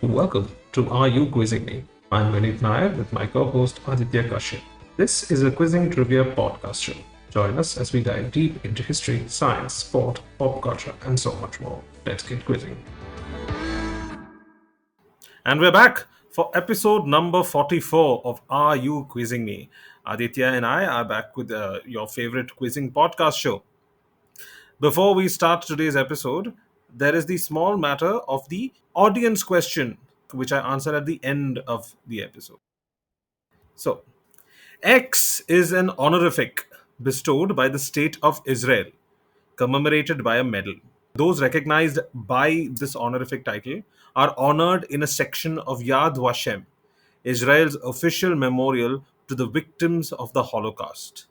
Welcome to Are You Quizzing Me? I'm Vineet Nair with my co-host Aditya Kashyap. This is a quizzing trivia podcast show. Join us as we dive deep into history, science, sport, pop culture, and so much more. Let's get quizzing. And we're back for episode number 44 of Are You Quizzing Me? Aditya and I are back with your favorite quizzing podcast show. Before we start today's episode, there is the small matter of the audience question, which I answer at the end of the episode. So, X is an honorific bestowed by the state of Israel, commemorated by a medal. Those recognized by this honorific title are honored in a section of Yad Vashem, Israel's official memorial to the victims of the Holocaust.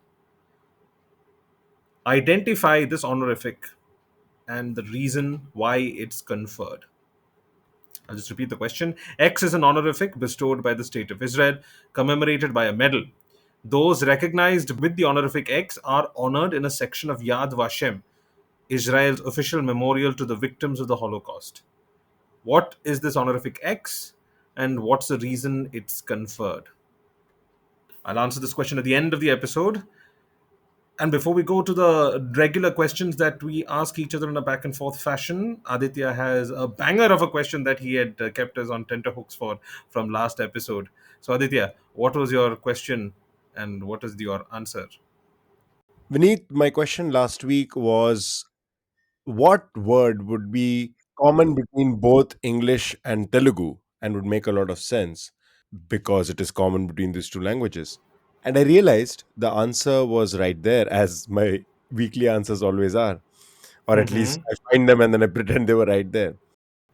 Identify this honorific and the reason why it's conferred. I'll just repeat the question. X is an honorific bestowed by the State of Israel, commemorated by a medal. Those recognized with the honorific X are honored in a section of Yad Vashem, Israel's official memorial to the victims of the Holocaust. What is this honorific X and what's the reason it's conferred? I'll answer this question at the end of the episode. And before we go to the regular questions that we ask each other in a back and forth fashion, Aditya has a banger of a question that he had kept us on tenterhooks for from last episode. So, Aditya, what was your question and what is your answer? Vineet, my question last week was what word would be common between both English and Telugu and would make a lot of sense because it is common between these two languages? And I realized the answer was right there, as my weekly answers always are. Or at least Mm-hmm. I find them and then I pretend they were right there.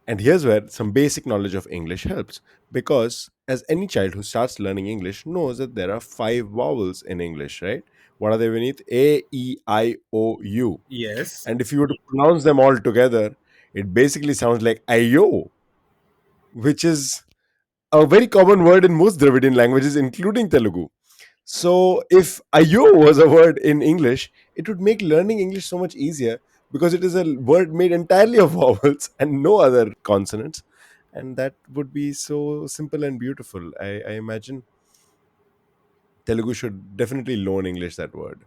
And here's where some basic knowledge of English helps. Because as any child who starts learning English knows that there are five vowels in English, right? What are they beneath? A, E, I, O, U. Yes. And if you were to pronounce them all together, it basically sounds like ayo, which is a very common word in most Dravidian languages, including Telugu. So, if ayo was a word in English, it would make learning English so much easier because it is a word made entirely of vowels and no other consonants. And that would be so simple and beautiful. I imagine Telugu should definitely loan English that word.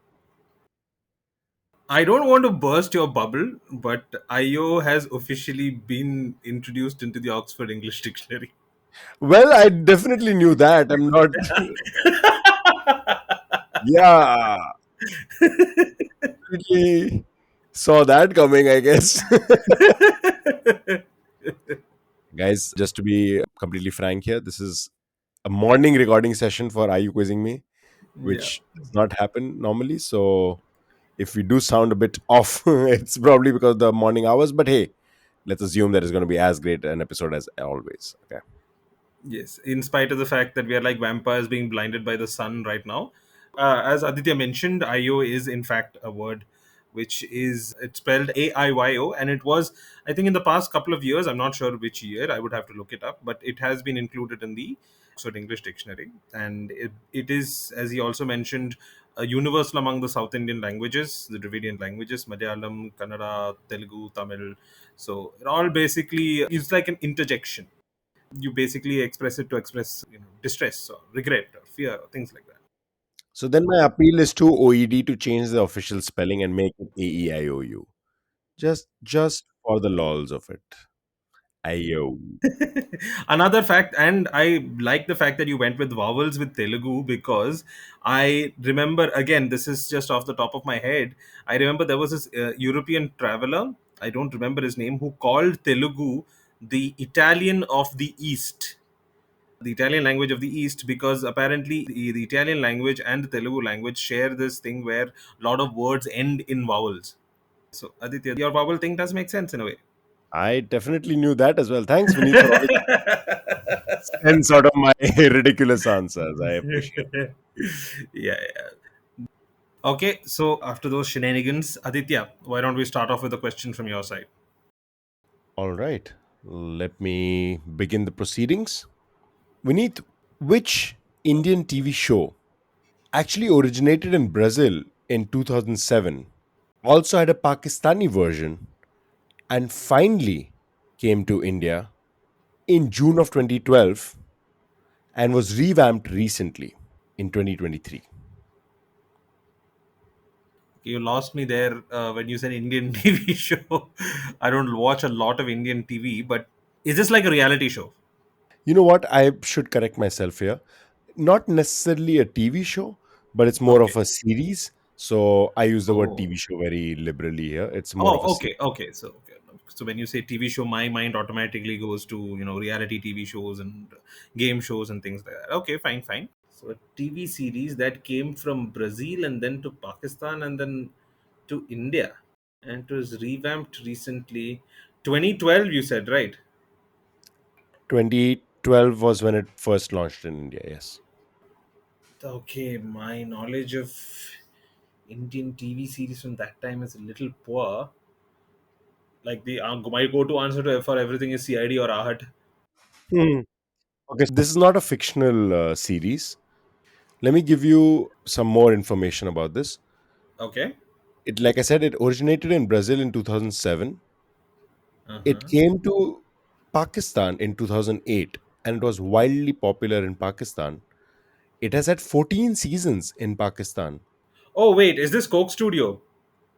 I don't want to burst your bubble, but IO has officially been introduced into the Oxford English Dictionary. Well, I definitely knew that. I'm not, yeah, definitely saw that coming, I guess. Guys, just to be completely frank here, this is a morning recording session for Are You Quizzing Me, Yeah. which does not happen normally. So if we do sound a bit off, it's probably because of the morning hours. But hey, let's assume that it's going to be as great an episode as always. Okay. Yes, in spite of the fact that we are like vampires being blinded by the sun right now. As Aditya mentioned, IO is in fact a word which is it's spelled AIYO, and it was, I think, in the past couple of years, I'm not sure which year, I would have to look it up, but it has been included in the Oxford English Dictionary. And it is, as he also mentioned, a universal among the South Indian languages, the Dravidian languages, Malayalam, Kannada, Telugu, Tamil. So it all basically is like an interjection. You basically express it to express distress or regret or fear or things like that. So then my appeal is to OED to change the official spelling and make it AEIOU. Just for the lols of it. IO. Another fact, and I like the fact that you went with vowels with Telugu, because I remember, again, this is just off the top of my head, I remember there was this European traveler, I don't remember his name, who called Telugu the Italian of the East, the Italian language of the East, because apparently the Italian language and the Telugu language share this thing where a lot of words end in vowels. So, Aditya, your vowel thing does make sense in a way. I definitely knew that as well. Thanks, Vineet, for always and sort of my ridiculous answers. I appreciate it. Yeah, yeah. Okay, so after those shenanigans, Aditya, why don't we start off with a question from your side? All right. Let me begin the proceedings. Vineet, which Indian TV show actually originated in Brazil in 2007, also had a Pakistani version, and finally came to India in June of 2012 and was revamped recently in 2023. You lost me there when you said Indian TV show. I don't watch a lot of Indian TV, but is this like a reality show? You know what? I should correct myself here. Not necessarily a TV show, but it's more Okay. of a series. So I use the word Oh. TV show very liberally here. It's more of a Oh, series. okay, okay. So when you say TV show, my mind automatically goes to reality TV shows and game shows and things like that. Okay, fine, fine. So a TV series that came from Brazil and then to Pakistan and then to India, and it was revamped recently. 2012, you said, right? 2012 was when it first launched in India, yes. Okay, my knowledge of Indian TV series from that time is a little poor. Like the my go-to answer to for everything is CID or Ahat. Hmm. Okay, this is not a fictional series. Let me give you some more information about this. Okay. Like I said, it originated in Brazil in 2007. Uh It huh. came to Pakistan in 2008 and it was wildly popular in Pakistan. It has had 14 seasons in Pakistan. Oh wait, is this Coke Studio?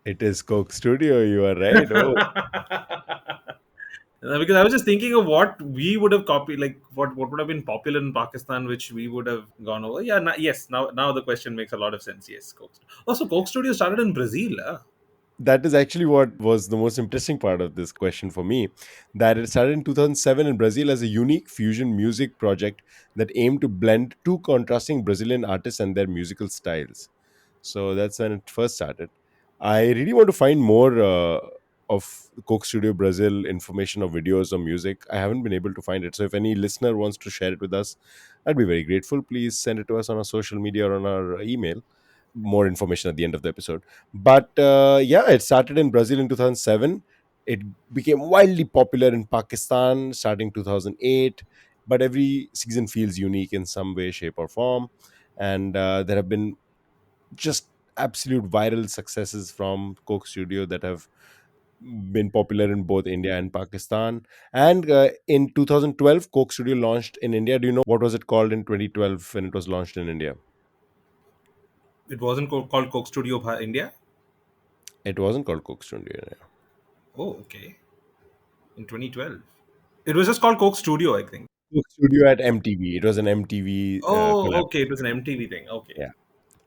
It is Coke Studio, you are right. Oh, Because I was just thinking of what we would have copied, like what would have been popular in Pakistan, which we would have gone over. Yeah, yes. Now the question makes a lot of sense. Yes, Coke. Also, Coke Studio started in Brazil. that is actually what was the most interesting part of this question for me. That it started in 2007 in Brazil as a unique fusion music project that aimed to blend two contrasting Brazilian artists and their musical styles. So that's when it first started. I really want to find more of Coke Studio Brazil information or videos or music. I haven't been able to find it. So if any listener wants to share it with us, I'd be very grateful. Please send it to us on our social media or on our email. More information at the end of the episode. But yeah, it started in Brazil in 2007. It became wildly popular in Pakistan starting 2008. But every season feels unique in some way, shape, or form. And there have been just absolute viral successes from Coke Studio that have been popular in both India and Pakistan. And in 2012, Coke Studio launched in India. Do you know what was it called in 2012 when it was launched in India? It wasn't called Coke Studio India. It wasn't called Coke Studio. Oh, okay. In 2012, it was just called Coke Studio, I think. Coke Studio at MTV. It was an MTV Oh, collab. okay. It was an MTV thing. Okay. Yeah.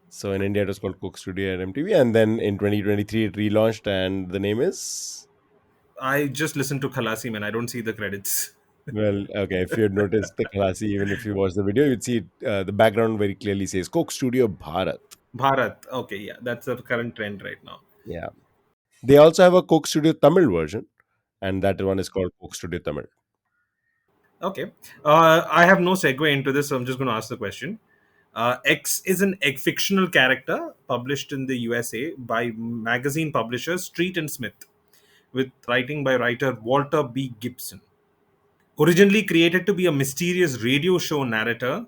So in India, it was called Coke Studio at MTV. And then in 2023, it relaunched, and the name is. I just listened to Khalasi Man. I don't see the credits. Well, okay. If you had noticed the classy, even if you watch the video, you'd see the background very clearly says Coke Studio Bharat. Bharat. Okay, yeah, that's the current trend right now. Yeah. They also have a Coke Studio Tamil version, and that one is called Coke Studio Tamil. Okay. I have no segue into this, so I'm just going to ask the question. X is an fictional character published in the USA by magazine publisher Street and Smith, with writing by writer Walter B. Gibson. Originally created to be a mysterious radio show narrator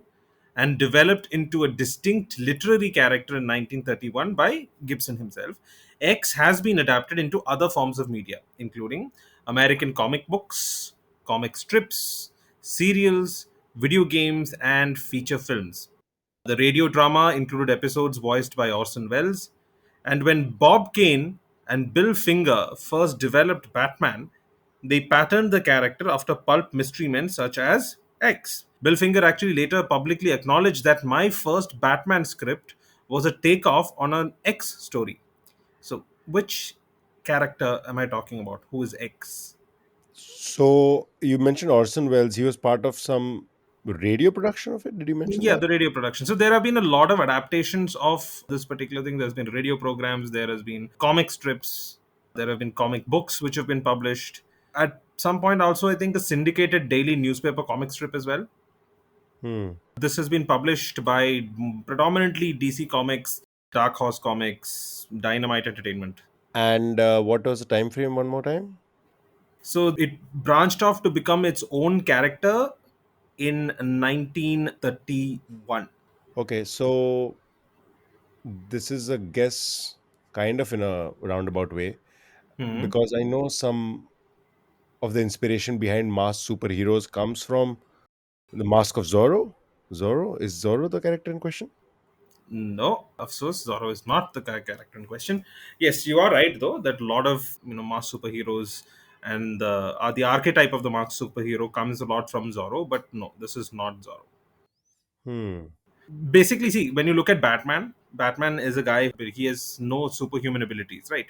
and developed into a distinct literary character in 1931 by Gibson himself, X has been adapted into other forms of media, including American comic books, comic strips, serials, video games, and feature films. The radio drama included episodes voiced by Orson Welles. And when Bob Kane and Bill Finger first developed Batman, they patterned the character after pulp mystery men such as X. Bill Finger actually later publicly acknowledged that my first Batman script was a takeoff on an X story. So, which character am I talking about? Who is X? So you mentioned Orson Welles. He was part of some radio production of it. Did you mention Yeah, that? the radio production. So there have been a lot of adaptations of this particular thing. There's been radio programs, there has been comic strips, there have been comic books which have been published. At some point, also, I think a syndicated daily newspaper comic strip as well. Hmm. This has been published by predominantly DC Comics, Dark Horse Comics, Dynamite Entertainment. And what was the time frame? One more time. So it branched off to become its own character in 1931. Okay, so this is a guess, kind of in a roundabout way, Hmm. because I know some. of the inspiration behind masked superheroes comes from the Mask of Zorro? Zorro? Is Zorro the character in question? No, of course, Zorro is not the character in question. Yes, you are right though that a lot of masked superheroes and the archetype of the masked superhero comes a lot from Zorro, but no, this is not Zorro. Hmm. Basically, see, when you look at Batman, Batman is a guy, he has no superhuman abilities, right?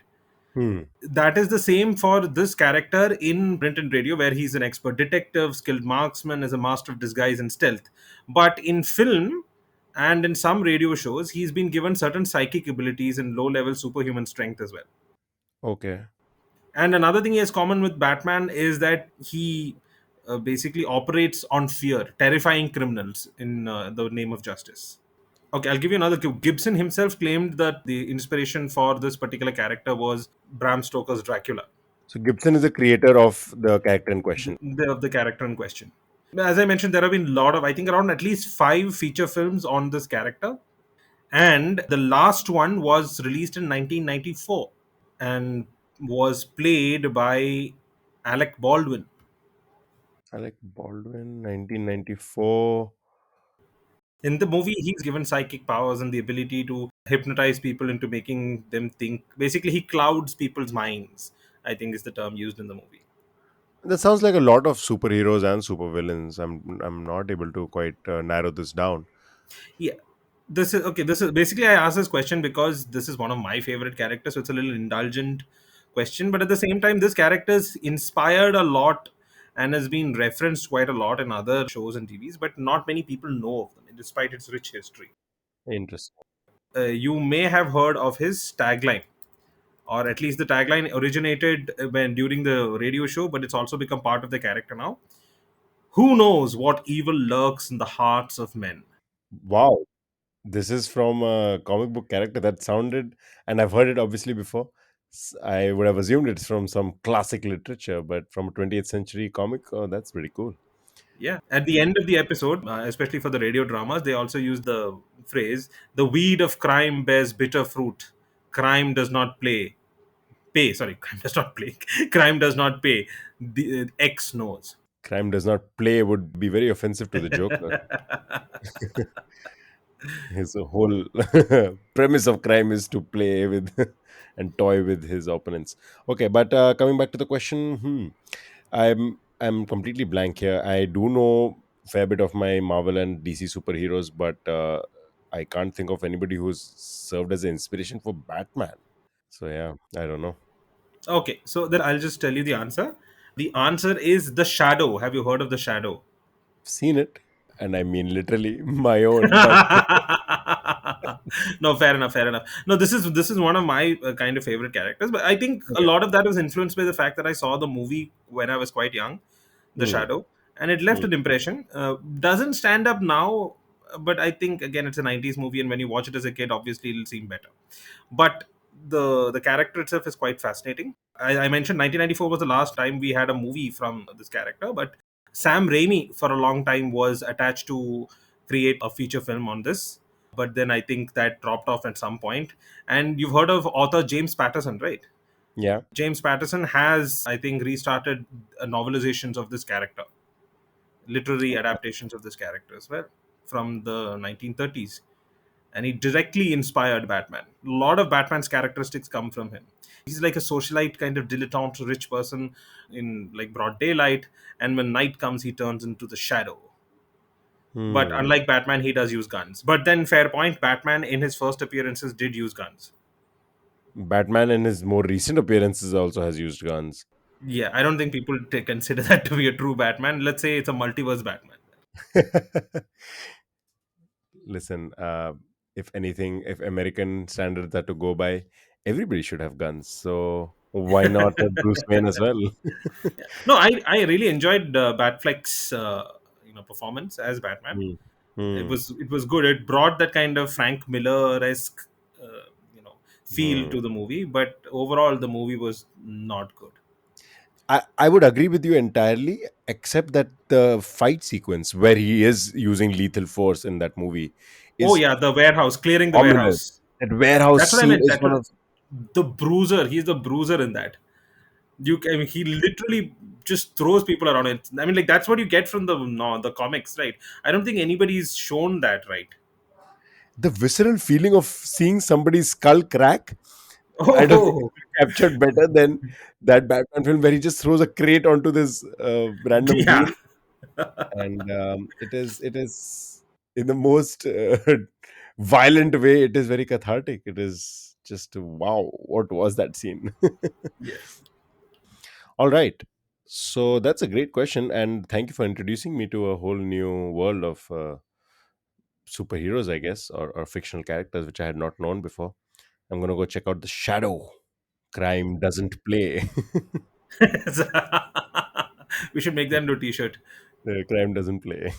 Hmm. That is the same for this character in print and radio, where he's an expert detective, skilled marksman, is a master of disguise and stealth. But in film and in some radio shows, he's been given certain psychic abilities and low level superhuman strength as well. Okay. And another thing he has common with Batman is that he basically operates on fear, terrifying criminals in the name of justice. Okay, I'll give you another clue. Gibson himself claimed that the inspiration for this particular character was Bram Stoker's Dracula, So Gibson is the creator of the character in question. of the character in question. As I mentioned, there have been a lot of, I think, around at least five feature films on this character. And the last one was released in 1994 and was played by Alec Baldwin. Alec Baldwin, 1994. In the movie, he's given psychic powers and the ability to hypnotize people into making them think. Basically, he clouds people's minds, I think is the term used in the movie. That sounds like a lot of superheroes and supervillains. I'm not able to quite narrow this down. Yeah. This is okay. This is basically, I asked this question because this is one of my favorite characters, so it's a little indulgent question. But at the same time, this character's inspired a lot and has been referenced quite a lot in other shows and TVs, but not many people know of them, despite its rich history. Interesting. You may have heard of his tagline, or at least the tagline originated when during the radio show, but it's also become part of the character now. Who knows what evil lurks in the hearts of men? Wow. This is from a comic book character that sounded, and I've heard it obviously before. I would have assumed it's from some classic literature, but from a 20th century comic, oh, that's pretty cool. Yeah. At the end of the episode, especially for the radio dramas, they also use the phrase, "The weed of crime bears bitter fruit. Crime does not play. Pay. Sorry, crime does not play. Crime does not pay. The X knows." Crime does not play would be very offensive to the Joker. His whole premise of crime is to play with and toy with his opponents. Okay, but coming back to the question, I'm completely blank here. I do know a fair bit of my Marvel and DC superheroes, but I can't think of anybody who's served as an inspiration for Batman. So yeah, I don't know. Okay, so then I'll just tell you the answer. The answer is the Shadow. Have you heard of the Shadow? I've seen it, and I mean literally my own. But No, fair enough, fair enough. No, this is one of my kind of favorite characters, but I think a okay. lot of that was influenced by the fact that I saw the movie when I was quite young, The Hmm, Shadow, and it left hmm, an impression. Doesn't stand up now, but I think again it's a 90s movie, and when you watch it as a kid, obviously it'll seem better. But the character itself is quite fascinating. I mentioned 1994 was the last time we had a movie from this character, but Sam Raimi for a long time was attached to create a feature film on this, but then I think that dropped off at some point. And you've heard of author James Patterson, right? yeah. James Patterson has, I think, restarted novelizations of this character, literary adaptations of this character as well from the 1930s, and he directly inspired Batman. A lot of Batman's characteristics come from him. He's like a socialite kind of dilettante rich person in like broad daylight, and when night comes he turns into the shadow. But Hmm. unlike Batman, he does use guns. But then fair point, Batman in his first appearances did use guns. Batman in his more recent appearances also has used guns. Yeah, I don't think people consider that to be a true Batman. Let's say it's a multiverse Batman. Listen, if anything, if American standards are to go by, everybody should have guns. So why not Bruce Wayne as well? No, I really enjoyed Batfleck's performance as Batman. Hmm. It Hmm. was it was good. It brought that kind of Frank Miller esque you know feel Hmm. to the movie, but overall the movie was not good. I would agree with you entirely, except that the fight sequence where he is using lethal force in that movie Oh is yeah, the warehouse, clearing the ominous. warehouse. That warehouse That's what I scene meant. is That one was of the bruiser. He's the bruiser in that. I mean, he literally just throws people around. It. I mean, like that's what you get from the no, the comics, right? I don't think anybody's shown that, right? The visceral feeling of seeing somebody's skull crack, I don't think Oh, it's been captured better than that Batman film where he just throws a crate onto this random yeah, green, and it is in the most violent way. It is very cathartic. It is just wow. What was that scene? yes. All right. So that's a great question, and thank you for introducing me to a whole new world of superheroes, I guess, or fictional characters which I had not known before. I'm gonna go check out the Shadow. Crime doesn't play. We should make that into a t-shirt. The crime doesn't play.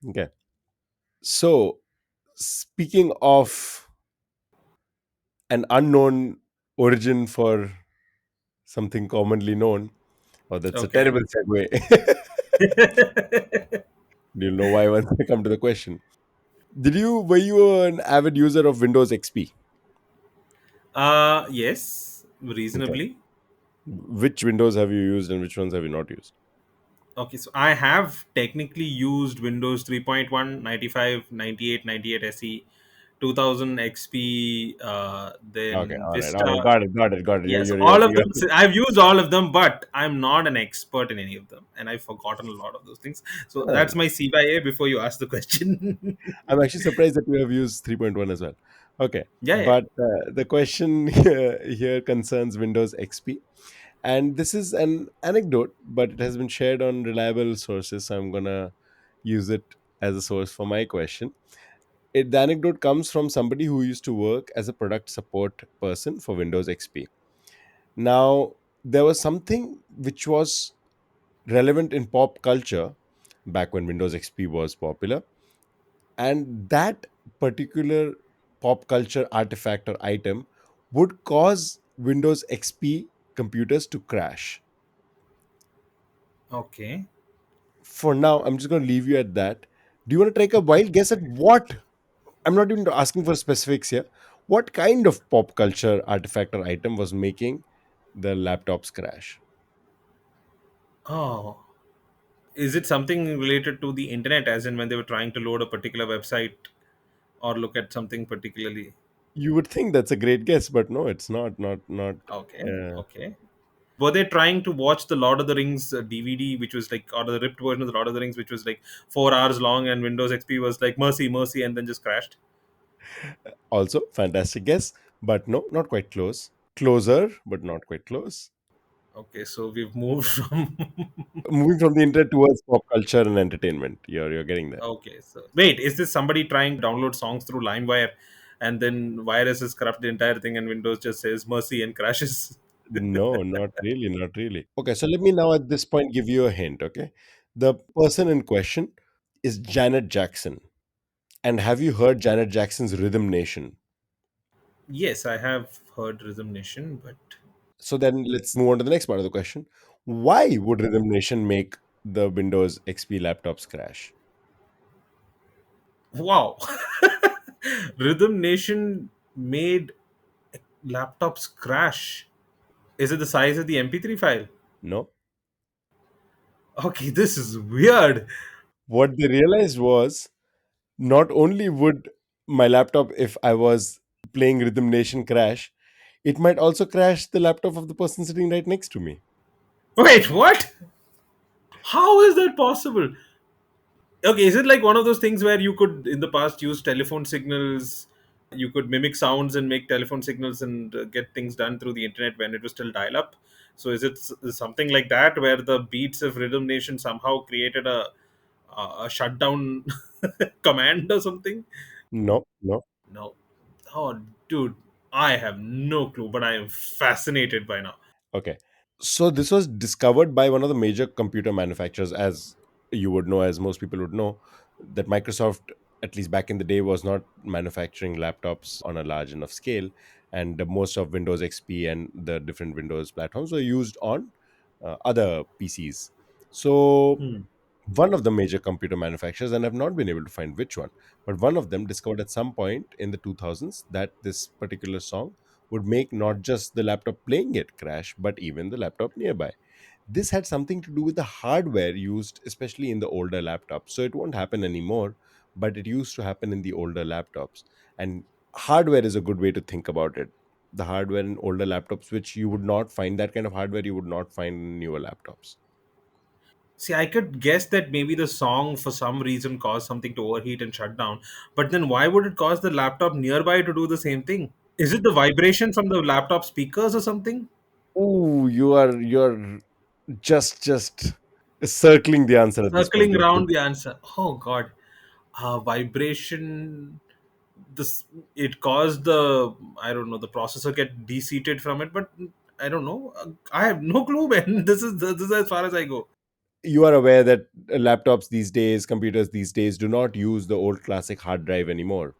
Okay. So speaking of an unknown origin for something commonly known, oh, that's a Okay. terrible segue. You'll know why once I come to the question. Were you an avid user of Windows XP? Yes, Okay. reasonably. Which Windows have you used and which ones have you not used? Okay, so I have technically used Windows 3.1, 95, 98, 98 SE, 2000 XP, Okay, then all right, Vista. got it. Yes, all of them. So I've used all of them, but I'm not an expert in any of them, and I've forgotten a lot of those things. So uh, that's my C by A before you ask the question. I'm actually surprised that you have used 3.1 as well. Okay, Yeah, yeah. but the question here concerns Windows XP, and this is an anecdote, but it has been shared on reliable sources, so I'm gonna use it as a source for my question. The anecdote comes from somebody who used to work as a product support person for Windows XP. Now, there was something which was relevant in pop culture back when Windows XP was popular, and that particular pop culture artifact or item would cause Windows XP computers to crash. Okay. For now, I'm just going to leave you at that. Do you want to take a wild guess at what? I'm not even asking for specifics here. What kind of pop culture artifact or item was making the laptops crash? Oh, is it something related to the internet, as in when they were trying to load a particular website or look at something particularly? You would think that's a great guess, but no, it's not. Not. Okay, Uh, okay. Were they trying to watch the Lord of the Rings DVD, which was like, or the ripped version of the Lord of the Rings, which was like 4 hours long, and Windows XP was like mercy, mercy, and then just crashed? Also, fantastic guess, but no, not quite close. Closer, but not quite close. Okay, so we've moved from. Moving from the internet towards pop culture and entertainment. You're getting there. Okay, so wait, is this somebody trying to download songs through LimeWire, and then viruses corrupt the entire thing, and Windows just says mercy and crashes? No, not really, not really. Okay, so let me now at this point give you a hint. Okay, the person in question is Janet Jackson. And have you heard Janet Jackson's Rhythm Nation? Yes, I have heard Rhythm Nation, but So then let's move on to the next part of the question. Why would Rhythm Nation make the Windows XP laptops crash? wow, Rhythm Nation made laptops crash. Is it the size of the MP3 file? No. Okay, this is weird. What they realized was not only would my laptop, if I was playing Rhythm Nation, crash, it might also crash the laptop of the person sitting right next to me. Wait, what? How is that possible? Okay, is it like one of those things where you could, in the past, use telephone signals? You could mimic sounds and make telephone signals and get things done through the internet when it was still dial up. So, is it something like that where the beats of Rhythm Nation somehow created a shutdown command or something? No, no. No. Oh, dude, I have no clue, but I am fascinated by now. Okay. So this was discovered by one of the major computer manufacturers, as you would know, as most people would know, that Microsoft, at least back in the day, was not manufacturing laptops on a large enough scale, and most of Windows XP and the different Windows platforms were used on other PCs. So Hmm. one of the major computer manufacturers, and I've not been able to find which one, but one of them discovered at some point in the 2000s that this particular song would make not just the laptop playing it crash, but even the laptop nearby. This had something to do with the hardware used, especially in the older laptops. So it won't happen anymore, but it used to happen in the older laptops. And hardware is a good way to think about it. The hardware in older laptops, which you would not find, that kind of hardware you would not find in newer laptops. See, I could guess that maybe the song for some reason caused something to overheat and shut down. But then why would it cause the laptop nearby to do the same thing? Is it the vibration from the laptop speakers or something? Oh, you're just circling the answer at this point. Circling You're around good. the answer. Oh god. Vibration, this, it caused the, I don't know, the processor get deseated from it, but I don't know. I have no clue, man. This is as far as I go. You are aware that laptops these days, computers these days, do not use the old classic hard drive anymore.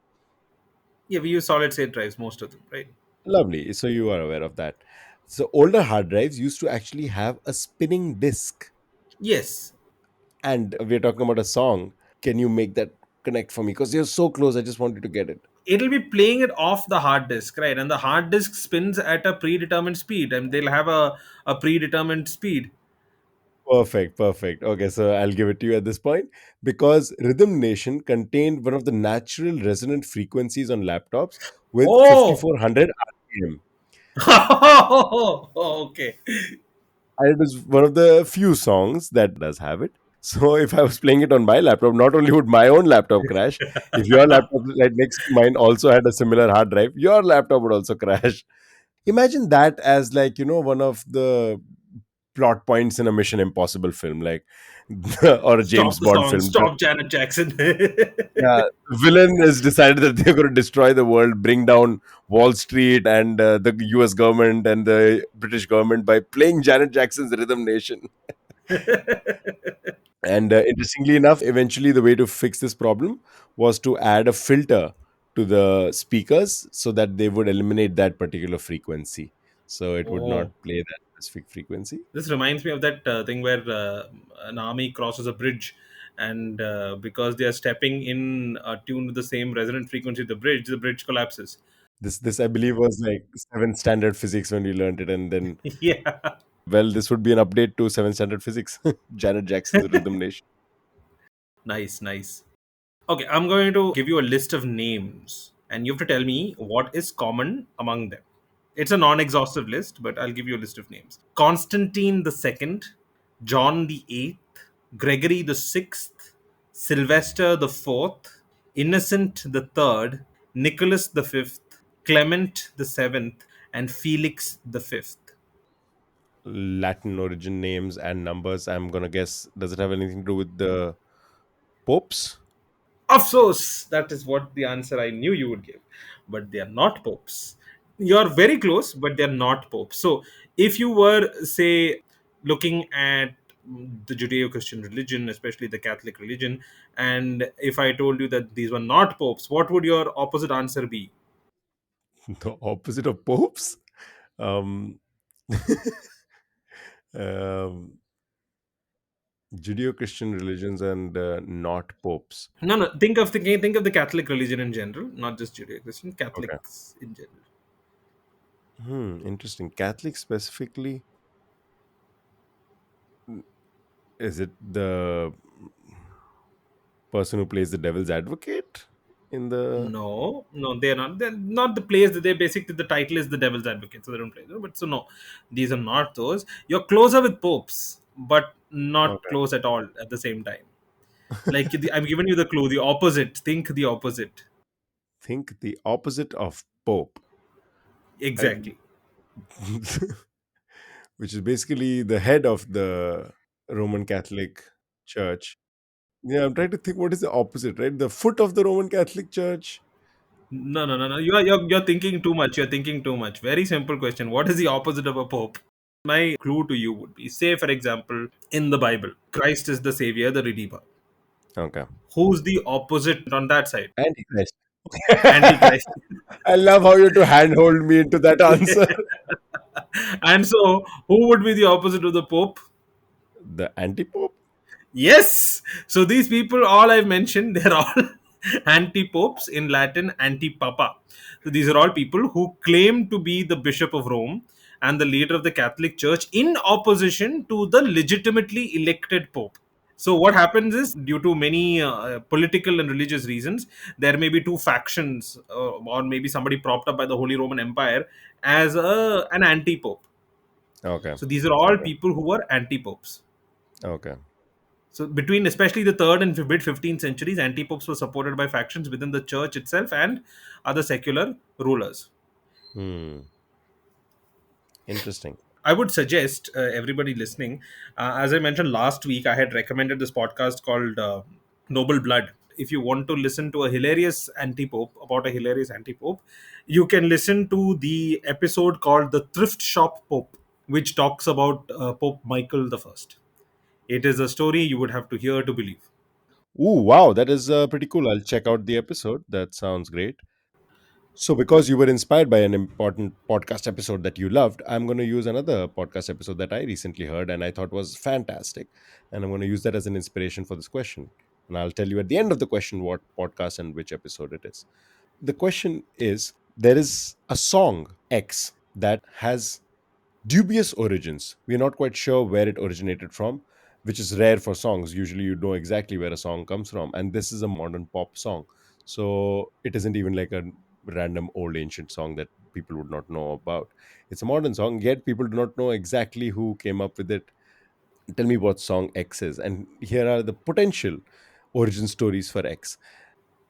Yeah, we use solid state drives, most of them, right? Lovely. So you are aware of that. So older hard drives used to actually have a spinning disc. Yes. And we're talking about a song. Can you make that connect for me? Because you're so close. I just wanted to get it. It'll be playing it off the hard disk, right? And the hard disk spins at a predetermined speed, and they'll have a predetermined speed. Perfect, perfect. Okay, so I'll give it to you at this point because Rhythm Nation contained one of the natural resonant frequencies on laptops with Oh. 5400 RPM. Okay. And it is one of the few songs that does have it. So if I was playing it on my laptop, not only would my own laptop crash, if your laptop right next to mine also had a similar hard drive, your laptop would also crash. Imagine that as like, one of the plot points in a Mission Impossible film, like or a James Stop the Bond song. film. Stop Janet Jackson. Yeah, villain has decided that they're going to destroy the world, bring down Wall Street and the US government and the British government by playing Janet Jackson's Rhythm Nation. And interestingly enough, eventually the way to fix this problem was to add a filter to the speakers so that they would eliminate that particular frequency. So it would not Oh, play that specific frequency. this reminds me of that thing where an army crosses a bridge, and because they are stepping in tune to the same resonant frequency of the bridge collapses. This I believe was like seventh standard physics when we learned it, and then Yeah. well, this would be an update to seventh standard physics. Janet Jackson's Rhythm Nation. Nice, nice. Okay, I'm going to give you a list of names, and you have to tell me what is common among them. It's a non exhaustive list, but I'll give you a list of names: Constantine the Second, John the Eighth, Gregory the Sixth, Sylvester the Fourth, Innocent the Third, Nicholas the Fifth, Clement the Seventh, and Felix the Fifth. Latin origin names and numbers. I'm gonna guess. Does it have anything to do with the popes? Afsos, that is what the answer I knew you would give. But they are not popes. You're very close, but they're not popes. So, if you were, say, looking at the Judeo Christian religion, especially the Catholic religion, and if I told you that these were not popes, what would your opposite answer be? The opposite of popes? Um, um, Judeo-Christian religions and not popes. No, no. Think of the Catholic religion in general, not just Judeo Christian, Okay. Catholics in general. Interesting. Catholic specifically, is it the person who plays the devil's advocate in the? No, no, they're not. They're not the plays. They basically, the title is the Devil's Advocate, so they don't play. But so no, these are not those. You're closer with popes, but not Okay. close at all at the same time. Like I'm giving you the clue. The opposite. Think the opposite. Think the opposite of pope. I, Exactly. which is basically the head of the Roman Catholic Church. Yeah, I'm trying to think what is the opposite, right? The foot of the Roman Catholic Church. No, no, no, no. You're thinking too much. You're thinking too much. Very simple question. What is the opposite of a pope? My clue to you would be: say, for example, in the Bible, Christ is the Savior, the Redeemer. Okay. Who's the opposite on that side? Antichrist. Antichrist. I love how you to handhold me into that answer. And so, who would be the opposite of the Pope? The anti-pope? Yes. So these people, all I've mentioned, they're all Anti-popes, in Latin anti-papa. So these are all people who claim to be the Bishop of Rome and the leader of the Catholic Church in opposition to the legitimately elected Pope. So what happens is, due to many political and religious reasons, there may be two factions, or maybe somebody propped up by the Holy Roman Empire as an anti-pope. Okay. So these are all Okay. people who were anti-popes. Okay. So between especially the third and mid 15th centuries, anti-popes were supported by factions within the church itself and other secular rulers. Hmm. Interesting. I would suggest everybody listening, as I mentioned last week, I had recommended this podcast called Noble Blood. If you want to listen to a hilarious anti-pope, about a hilarious anti-pope, you can listen to the episode called The Thrift Shop Pope, which talks about Pope Michael the First. It is a story you would have to hear to believe. Ooh, wow, that is pretty cool. I'll check out the episode. That sounds great. So, because you were inspired by an important podcast episode that you loved, I'm going to use another podcast episode that I recently heard and I thought was fantastic. And I'm going to use that as an inspiration for this question. And I'll tell you at the end of the question what podcast and which episode it is. The question is, there is a song X that has dubious origins. We're not quite sure where it originated from, which is rare for songs. Usually, you know exactly where a song comes from, and this is a modern pop song. So it isn't even like a random old ancient song that people would not know about. It's a modern song, yet people do not know exactly who came up with it. Tell me what song X is, and here are the potential origin stories for X.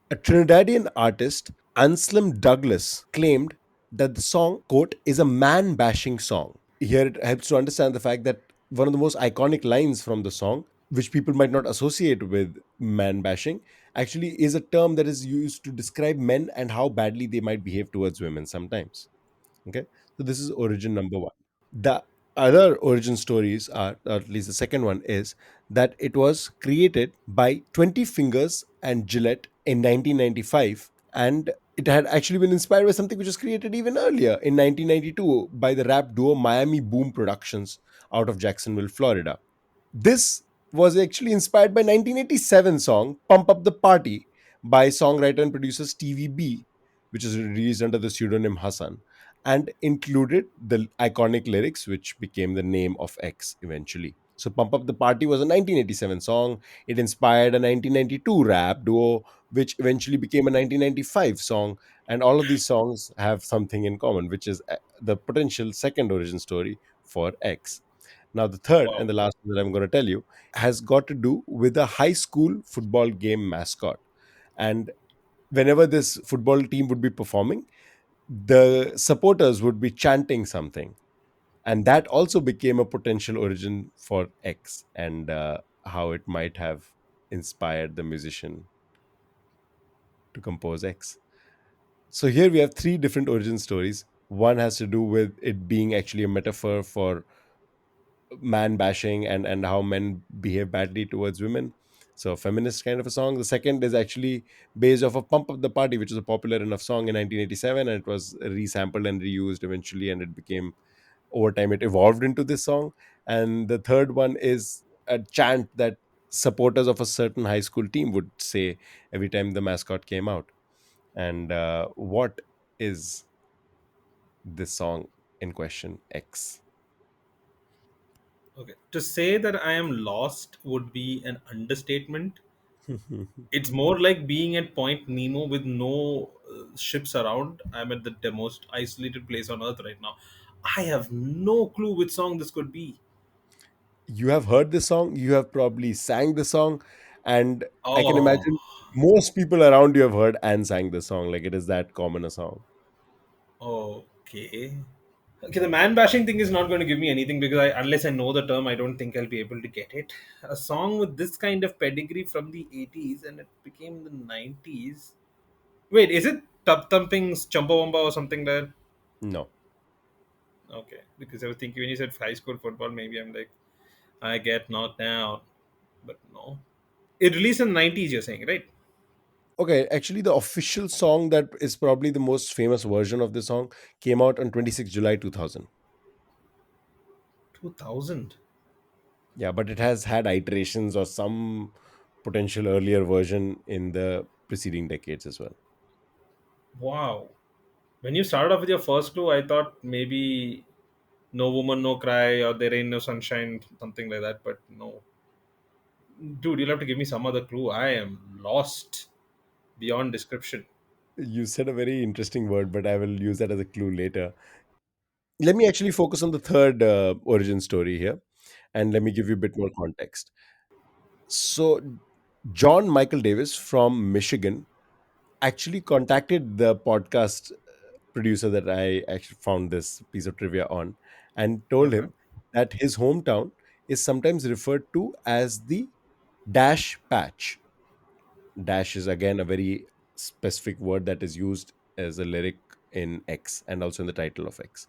A Trinidadian artist, Anselm Douglas, claimed that the song, quote, is a man bashing song. Here it helps to understand the fact that one of the most iconic lines from the song, which people might not associate with man bashing, actually is a term that is used to describe men and how badly they might behave towards women sometimes. Okay, so this is origin number one. The other origin stories are, or at least the second one, is that it was created by 20 Fingers and Gillette in 1995, and it had actually been inspired by something which was created even earlier in 1992 by the rap duo Miami Boom Productions out of Jacksonville, Florida. This was actually inspired by 1987 song Pump Up the Party by songwriter and producer Stevie B, which is released under the pseudonym Hassan, and included the iconic lyrics which became the name of X eventually. So Pump Up the Party was a 1987 song. It inspired a 1992 rap duo which eventually became a 1995 song, and all of these songs have something in common, which is the potential second origin story for X. Now, the third and Wow. the last one that I'm going to tell you has got to do with a high school football game mascot. And whenever this football team would be performing, the supporters would be chanting something. And that also became a potential origin for X, and how it might have inspired the musician to compose X. So here we have three different origin stories. One has to do with it being actually a metaphor for man bashing and how men behave badly towards women, so a feminist kind of a song. The second is actually based off of Pump Up the Party, which was a popular enough song in 1987, and it was resampled and reused eventually, and it became, over time it evolved into this song. And the third one is a chant that supporters of a certain high school team would say every time the mascot came out. And what is this song in question, X? Okay. To say that I am lost would be an understatement. It's more like being at Point Nemo with no ships around. I'm at the most isolated place on Earth right now. I have no clue which song this could be. You have heard the song, you have probably sang the song, and I can Oh, imagine most people around you have heard and sang the song. Like, it is that common a song. okay. Okay, the man bashing thing is not going to give me anything because unless I know the term, I don't think I'll be able to get it. A song with this kind of pedigree from the 80s and it became the 90s. Wait, is it Tub Thumping's Chumbawamba or something there? No. Okay, because I was thinking when you said high school football, maybe I'm like, I get knocked down. But no. It released in the 90s, you're saying, right? Okay, actually, the official song that is probably the most famous version of the song came out on 26 July 2000. 2000. Yeah, but it has had iterations or some potential earlier version in the preceding decades as well. Wow. When you started off with your first clue, I thought maybe No Woman, No Cry or There Ain't No Sunshine, something like that, but no. Dude, you'll have to give me some other clue. I am lost beyond description. You said a very interesting word, but I will use that as a clue later. Let me actually focus on the third origin story here, and let me give you a bit more context. So, John Michael Davis from Michigan actually contacted the podcast producer that I actually found this piece of trivia on, and told Okay. him that his hometown is sometimes referred to as the Dash Patch. Dash is again a very specific word that is used as a lyric in X and also in the title of X.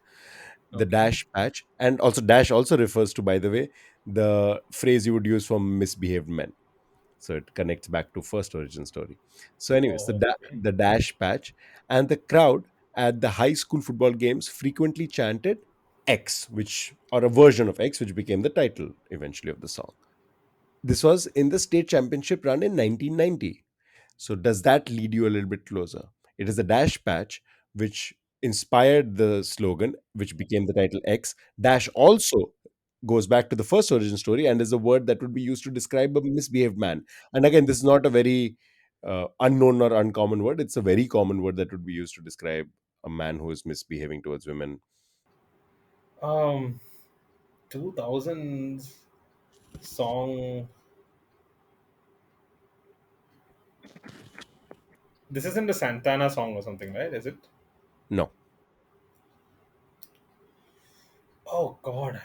The Okay. Dash Patch, and also Dash also refers to, by the way, the phrase you would use for misbehaved men. So it connects back to first origin story. So anyways, Oh, okay. the Dash Patch, and the crowd at the high school football games frequently chanted X, which, or a version of X, which became the title eventually of the song. This was in the state championship run in 1990. So does that lead you a little bit closer? It is the Dash Patch which inspired the slogan, which became the title X. Dash also goes back to the first origin story and is a word that would be used to describe a misbehaved man. And again, this is not a very unknown or uncommon word. It's a very common word that would be used to describe a man who is misbehaving towards women. Um, 2000s song. This isn't a Santana song or something, right? Is it? No. Oh God,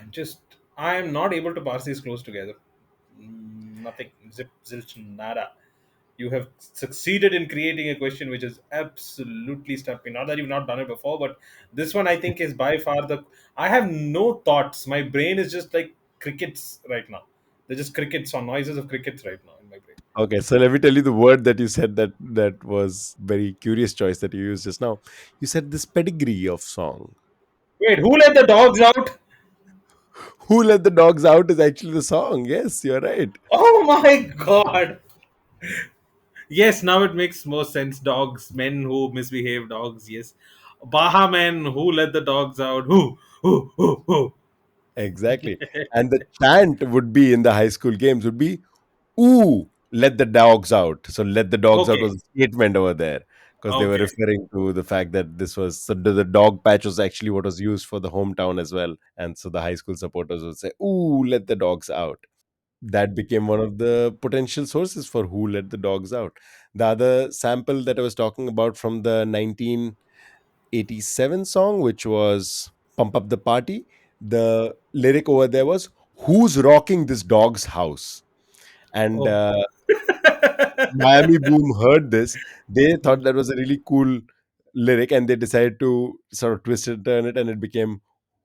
I'm not able to parse these clues together. Nothing. Zip, zilch, nada. You have succeeded in creating a question which is absolutely stumped me. Not that you've not done it before, but this one I think is by far the. I have no thoughts. My brain is just like crickets right now. They're just crickets or noises of crickets right now in my brain. Okay, so let me tell you the word that you said that was very curious choice that you used just now. You said this pedigree of song. Wait, who let the dogs out? Who Let the Dogs Out is actually the song. Yes, you're right. Oh my God. Yes, now it makes more sense. Dogs, men who misbehave, dogs. Yes, Baha men who let the dogs out. Who. Exactly. And the chant would be in the high school games would be, ooh, let the dogs out. So let the dogs out Okay, was a statement over there because they were okay, referring to the fact that this was, so the dog patch was actually what was used for the hometown as well. And so the high school supporters would say, ooh, let the dogs out. That became one of the potential sources for who let the dogs out. The other sample that I was talking about from the 1987 song, which was Pump Up the Party, the lyric over there was, who's rocking this dog's house? And oh. Miami Boom heard this. They thought that was a really cool lyric and they decided to sort of twist it, turn it, and it became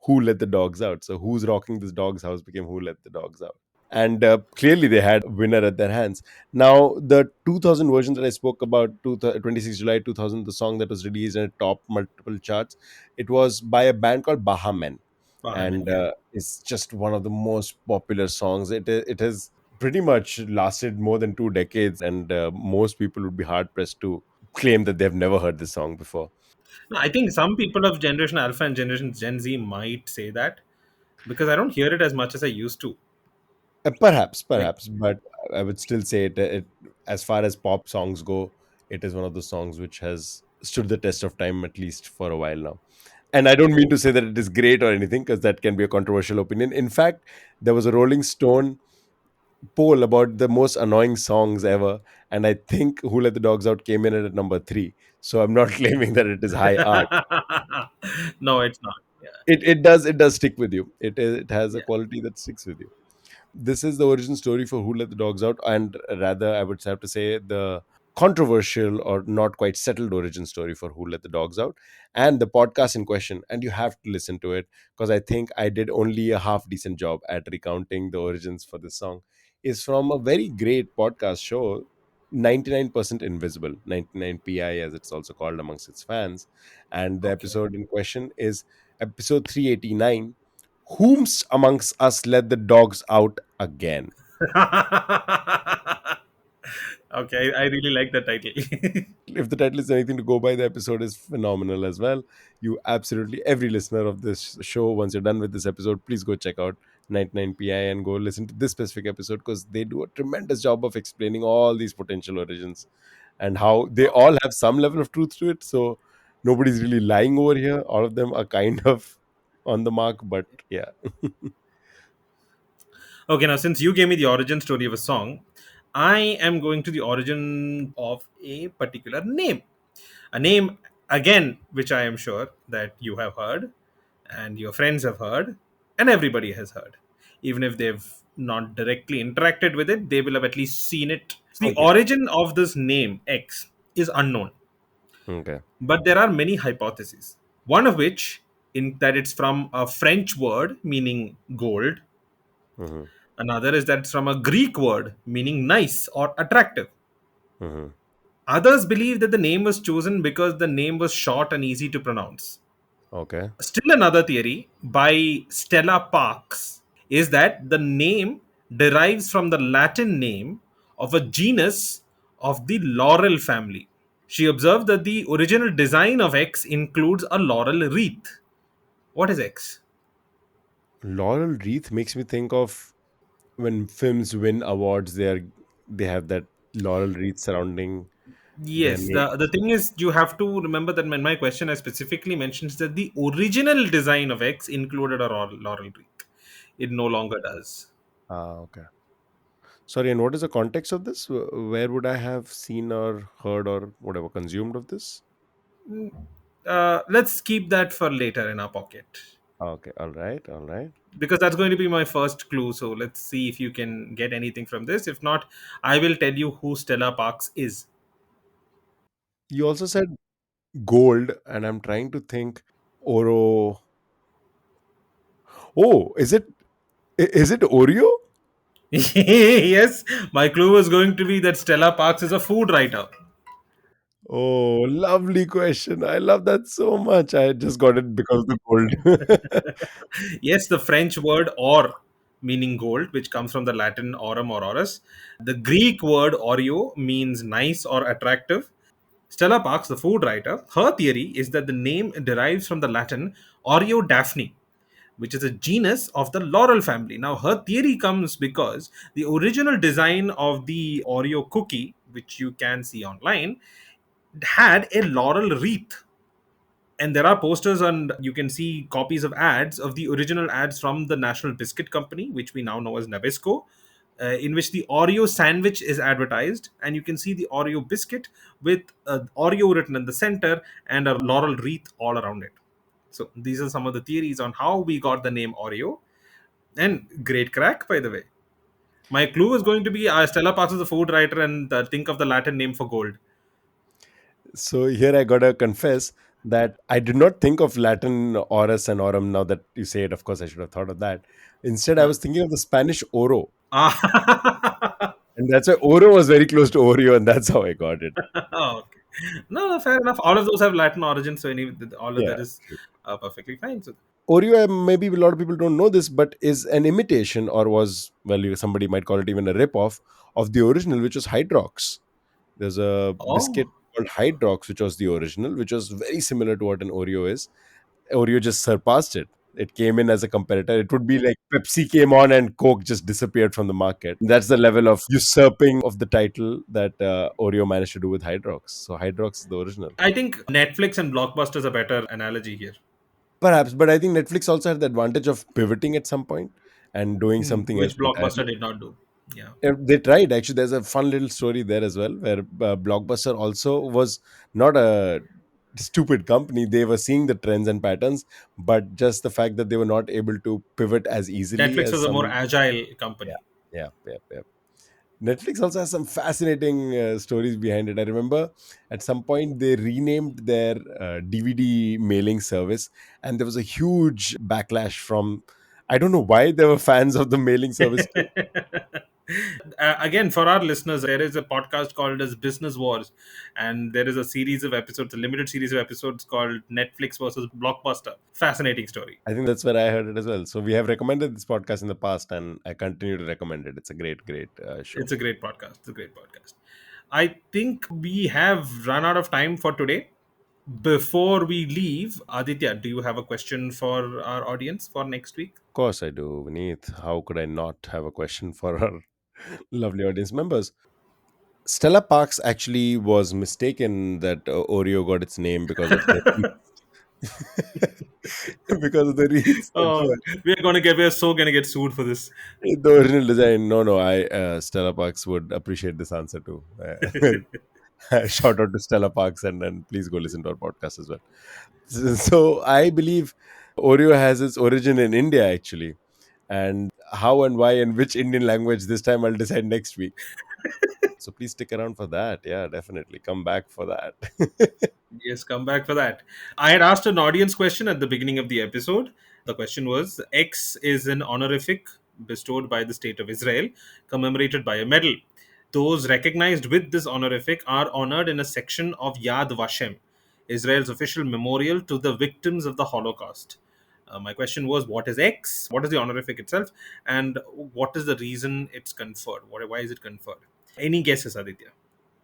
Who Let the Dogs Out. So, who's rocking this dog's house became Who Let the Dogs Out. And clearly they had a winner at their hands. Now, the 2000 version that I spoke about, 26 July 2000, the song that was released and it topped multiple charts, it was by a band called Baha Men. Bahman, And yeah. it's just one of the most popular songs. It has pretty much lasted more than 2 decades, and most people would be hard pressed to claim that they've never heard this song before. No, I think some people of Generation Alpha and Generation Gen Z might say that because I don't hear it as much as I used to. Like, Perhaps, but I would still say as far as pop songs go, it is one of the songs which has stood the test of time at least for a while now. And I don't mean to say that it is great or anything, because that can be a controversial opinion. In fact, there was a Rolling Stone poll about the most annoying songs ever, and I think "Who Let the Dogs Out" came in at number three. So I'm not claiming that it is high art. no, it's not. Yeah, It does stick with you. It has a yeah. quality that sticks with you. This is the origin story for Who Let the Dogs Out, and rather, I would have to say the controversial or not quite settled origin story for Who Let the Dogs Out, and the podcast in question. And you have to listen to it because I think I did only a half decent job at recounting the origins for this song. Is from a very great podcast show, 99% Invisible, 99 PI as it's also called amongst its fans. And the Okay. episode in question is episode 389, Whomst amongst us let the dogs out again? Okay, I really like the title. If the title is anything to go by, the episode is phenomenal as well. You absolutely, every listener of this show, once you're done with this episode, please go check out 99pi and go listen to this specific episode, because they do a tremendous job of explaining all these potential origins and how they all have some level of truth to it. So nobody's really lying over here. All of them are kind of on the mark, but yeah. Okay, now since you gave me the origin story of a song, I am going to the origin of a particular name. A name, again, which I am sure that you have heard and your friends have heard and everybody has heard. Even if they've not directly interacted with it, they will have at least seen it. The Okay. origin of this name, X, is unknown, Okay. but there are many hypotheses. One of which, in that it's from a French word meaning gold. Hmm. Another is that it's from a Greek word meaning nice or attractive. Hmm. Others believe that the name was chosen because the name was short and easy to pronounce. Okay. Still, another theory by Stella Parks is that the name derives from the Latin name of a genus of the laurel family. She observed that the original design of X includes a laurel wreath. What is X? Laurel wreath makes me think of when films win awards, they have that laurel wreath surrounding their Yes, the names. thing is, you have to remember that when my question I specifically mentions that the original design of X included a laurel wreath. It no longer does. Ah, okay. Sorry, and what is the context of this? Where would I have seen or heard or whatever consumed of this? Let's keep that for later in our pocket Ah, okay, all right, all right. because that's going to be my first clue. So let's see if you can get anything from this. If not, I will tell you who Stella Parks is. You also said gold, and I'm trying to think. Oro. Oh, is it Oreo? Yes, my clue was going to be that Stella Parks is a food writer. Oh, lovely question. I love that so much. I just got it because of the gold. Yes, the French word or meaning gold, which comes from the Latin aurum or orus. The Greek word oreo means nice or attractive. Stella Parks, the food writer, her theory is that the name derives from the Latin Oreo daphne, which is a genus of the laurel family. Now, her theory comes because the original design of the Oreo cookie, which you can see online, had a laurel wreath, and there are posters and you can see copies of ads of the original ads from the National Biscuit Company, which we now know as Nabisco, in which the Oreo sandwich is advertised, and you can see the Oreo biscuit with Oreo written in the center and a laurel wreath all around it. So these are some of the theories on how we got the name Oreo. And great crack, by the way. My clue is going to be Stella Parks is a food writer, and think of the Latin name for gold. So here I gotta confess that I did not think of Latin orus and aurum. Now that you say it, of course I should have thought of that. Instead, I was thinking of the Spanish oro, Ah. and that's why oro was very close to Oreo, and that's how I got it. Oh, okay. No, no, fair enough. All of those have Latin origin, so all of that Yeah, is true. perfectly fine. So, Oreo, maybe a lot of people don't know this, but is an imitation, or was, well, somebody might call it even a rip-off of the original, which was Hydrox. There's a biscuit oh, called Hydrox, which was the original, which was very similar to what an Oreo is. Oreo just surpassed it. It came in as a competitor. It would be like Pepsi came on and Coke just disappeared from the market. That's the level of usurping of the title that Oreo managed to do with Hydrox. So Hydrox is the original. I think Netflix and Blockbuster is a better analogy here. Perhaps, but I think Netflix also had the advantage of pivoting at some point and doing something else Which Blockbuster entirely. did not do. Yeah. They tried. Actually, there's a fun little story there as well, where Blockbuster also was not a stupid company. They were seeing the trends and patterns, but just the fact that they were not able to pivot as easily Netflix as was a more some. agile Yeah, company. yeah. Netflix also has some fascinating stories behind it. I remember at some point they renamed their DVD mailing service, and there was a huge backlash from. I don't know why there were fans of the mailing service too. Again, for our listeners, there is a podcast called as Business Wars, and there is a series of episodes, a limited series of episodes called Netflix versus Blockbuster. Fascinating story. I think that's where I heard it as well. So we have recommended this podcast in the past, and I continue to recommend it. It's a great, great show. It's a great podcast. It's a great podcast. I think we have run out of time for today. Before we leave, Aditya, do you have a question for our audience for next week? Of course, I do, Vineet. How could I not have a question for our lovely audience members? Stella Parks actually was mistaken that Oreo got its name because of the because of the wreaths that Oh, we're so gonna get sued for this. the original design. No, no, I Stella Parks would appreciate this answer too. Shout out to Stella Parks and please go listen to our podcast as well. So I believe Oreo has its origin in India actually, and how and why and which Indian language this time I'll decide next week. So please stick around for that. Yeah, definitely come back for that. Yes, come back for that. I had asked an audience question at the beginning of the episode. The question was X is an honorific bestowed by the state of Israel, commemorated by a medal. Those recognized with this honorific are honored in a section of Yad Vashem, Israel's official memorial to the victims of the Holocaust. My question was, what is X? What is the honorific itself? And what is the reason it's conferred? Why is it conferred? Any guesses, Aditya?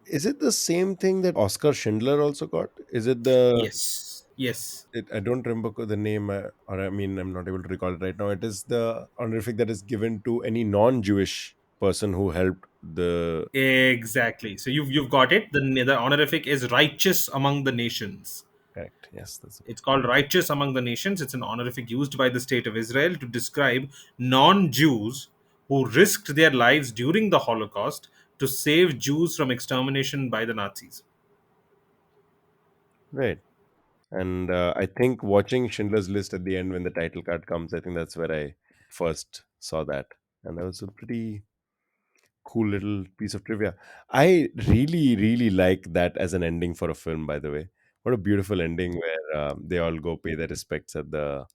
Is it the same thing that Oscar Schindler also got? Is it the Yes. Yes. I don't remember the name, or I mean, I'm not able to recall it right now. It is the honorific that is given to any non-Jewish person who helped the. Exactly. So you've got it. The honorific is righteous among the nations. Correct. Yes, that's It's called righteous among the nations. It's an honorific used by the state of Israel to describe non-Jews who risked their lives during the Holocaust to save Jews from extermination by the Nazis. right. And I think watching Schindler's List at the end when the title card comes, I think that's where I first saw that, and that was a pretty cool little piece of trivia. I really, really like that as an ending for a film. By the way, what a beautiful ending where they all go pay their respects at the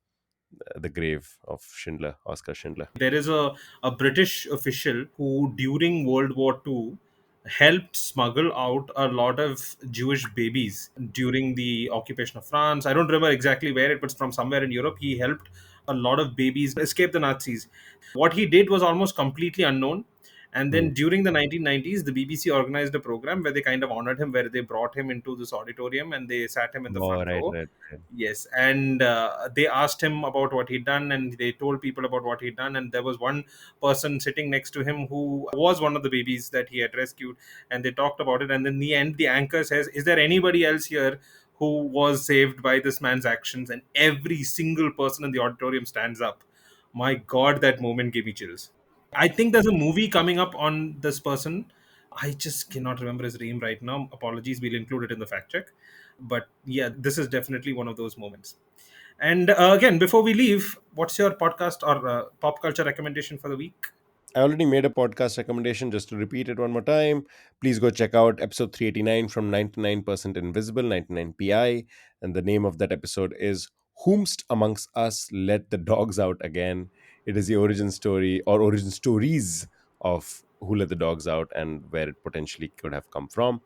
grave of Schindler, Oscar Schindler. There is a British official who, during World War II, helped smuggle out a lot of Jewish babies during the occupation of France. I don't remember exactly where it was, from somewhere in Europe. He helped a lot of babies escape the Nazis. What he did was almost completely unknown. And Hmm. then during the 1990s, the BBC organized a program where they kind of honored him, where they brought him into this auditorium and they sat him in the Oh, front right, row. right, right. Yes, and they asked him about what he'd done, and they told people about what he'd done. And there was one person sitting next to him who was one of the babies that he had rescued, and they talked about it. And in the end, the anchor says, "Is there anybody else here who was saved by this man's actions?" And every single person in the auditorium stands up. My God, that moment gave me chills. I think there's a movie coming up on this person. I just cannot remember his name right now. Apologies, we'll include it in the fact check. But yeah, this is definitely one of those moments. And again, before we leave, what's your podcast or pop culture recommendation for the week? I already made a podcast recommendation. Just to repeat it one more time, please go check out episode 389 from 99% Invisible, 99 PI. And the name of that episode is Whomst Amongst Us Let the Dogs Out Again. It is the origin story or origin stories of Who Let the Dogs Out and where it potentially could have come from.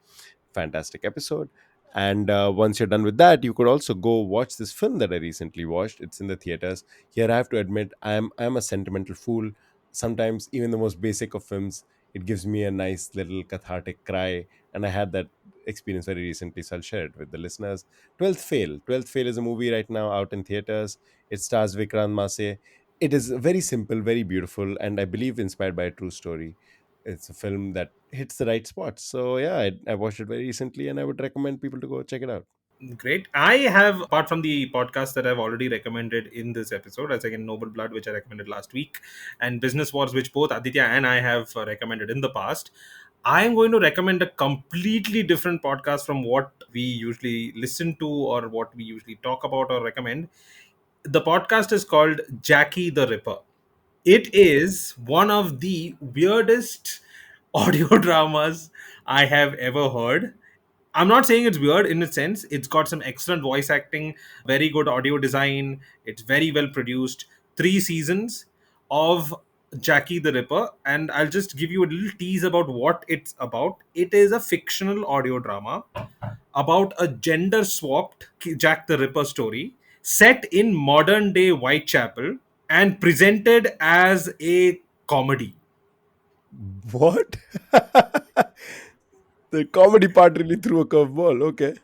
Fantastic episode. And once you're done with that, you could also go watch this film that I recently watched. It's in the theaters. Here, I have to admit, I'm a sentimental fool. Sometimes, even the most basic of films, it gives me a nice little cathartic cry. And I had that experience very recently, so I'll share it with the listeners. 12th Fail. 12th Fail is a movie right now out in theaters. It stars Vikrant Masse. It is very simple, very beautiful, and I believe inspired by a true story. It's a film that hits the right spots. So yeah, I watched it very recently, and I would recommend people to go check it out. Great. I have, apart from the podcast that I've already recommended in this episode, as again Noble Blood, which I recommended last week, and Business Wars, which both Aditya and I have recommended in the past, I am going to recommend a completely different podcast from what we usually listen to or what we usually talk about or recommend. The podcast is called Jackie the Ripper. It is one of the weirdest audio dramas I have ever heard. I'm not saying it's weird in a sense. It's got some excellent voice acting, very good audio design. It's very well produced. 3 seasons of Jackie the Ripper. And I'll just give you a little tease about what it's about. It is a fictional audio drama about a gender swapped Jack the Ripper story set in modern day Whitechapel and presented as a comedy. What? The comedy part really threw a curveball. Okay.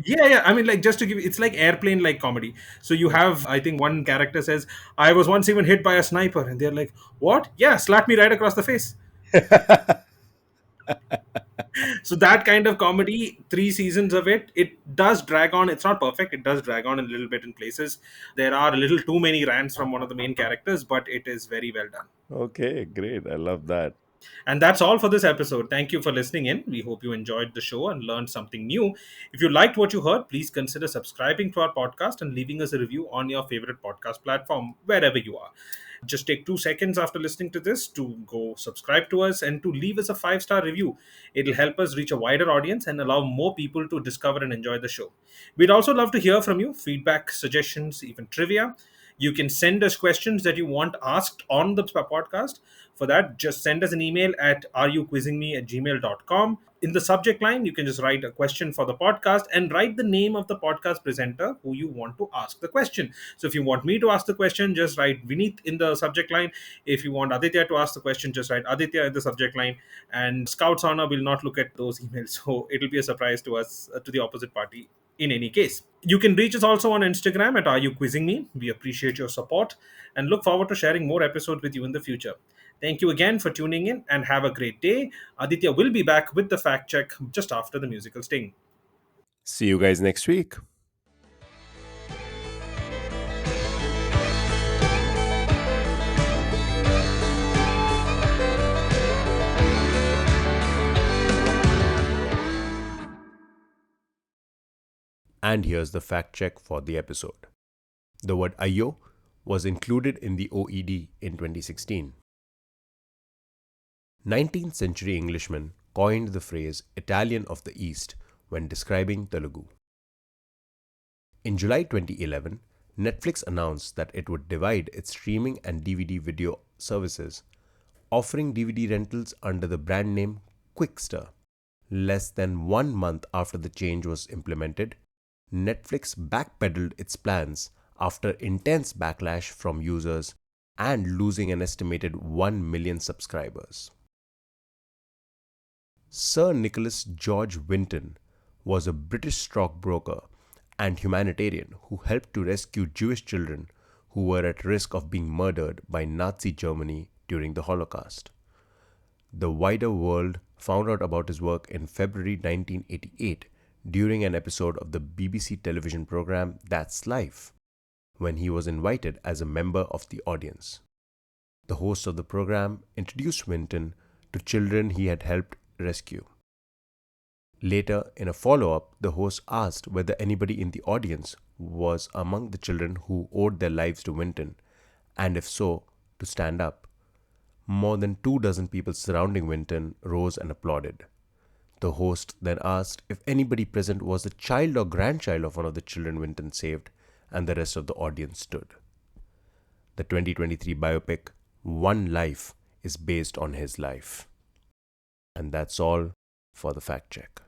Yeah, yeah. I mean, like, just to give, it's like airplane like comedy. So you have, I think, one character says, "I was once even hit by a sniper," and they're like, "What? Yeah, slapped me right across the face." So that kind of comedy, 3 seasons of it, it does drag on. It's not perfect. It does drag on a little bit in places. There are a little too many rants from one of the main characters, but it is very well done. Okay, great. I love that. And that's all for this episode. Thank you for listening in. We hope you enjoyed the show and learned something new. If you liked what you heard, please consider subscribing to our podcast and leaving us a review on your favorite podcast platform, wherever you are. Just take 2 seconds after listening to this to go subscribe to us and to leave us a 5-star review. It'll help us reach a wider audience and allow more people to discover and enjoy the show. We'd also love to hear from you, feedback, suggestions, even trivia. You can send us questions that you want asked on the podcast. For that, just send us an email at areyouquizzingme@gmail.com. In the subject line, you can just write a question for the podcast and write the name of the podcast presenter who you want to ask the question. So if you want me to ask the question, just write Vineet in the subject line. If you want Aditya to ask the question, just write Aditya in the subject line. And Scout's Honor will not look at those emails. So it'll be a surprise to us, to the opposite party in any case. You can reach us also on Instagram at Are You Quizzing Me? We appreciate your support and look forward to sharing more episodes with you in the future. Thank you again for tuning in and have a great day. Aditya will be back with the fact check just after the musical sting. See you guys next week. And here's the fact check for the episode. The word Ayo was included in the OED in 2016. 19th century Englishmen coined the phrase Italian of the East when describing Telugu. In July 2011, Netflix announced that it would divide its streaming and DVD video services, offering DVD rentals under the brand name Quickster. Less than 1 month after the change was implemented, Netflix backpedaled its plans after intense backlash from users and losing an estimated 1 million subscribers. Sir Nicholas George Winton was a British stockbroker and humanitarian who helped to rescue Jewish children who were at risk of being murdered by Nazi Germany during the Holocaust. The wider world found out about his work in February 1988 during an episode of the BBC television program That's Life, when he was invited as a member of the audience. The host of the program introduced Winton to children he had helped rescue. Later, in a follow-up, the host asked whether anybody in the audience was among the children who owed their lives to Winton, and if so, to stand up. More than 24 people surrounding Winton rose and applauded. The host then asked if anybody present was the child or grandchild of one of the children Winton saved, and the rest of the audience stood. The 2023 biopic, One Life, is based on his life. And that's all for the fact check.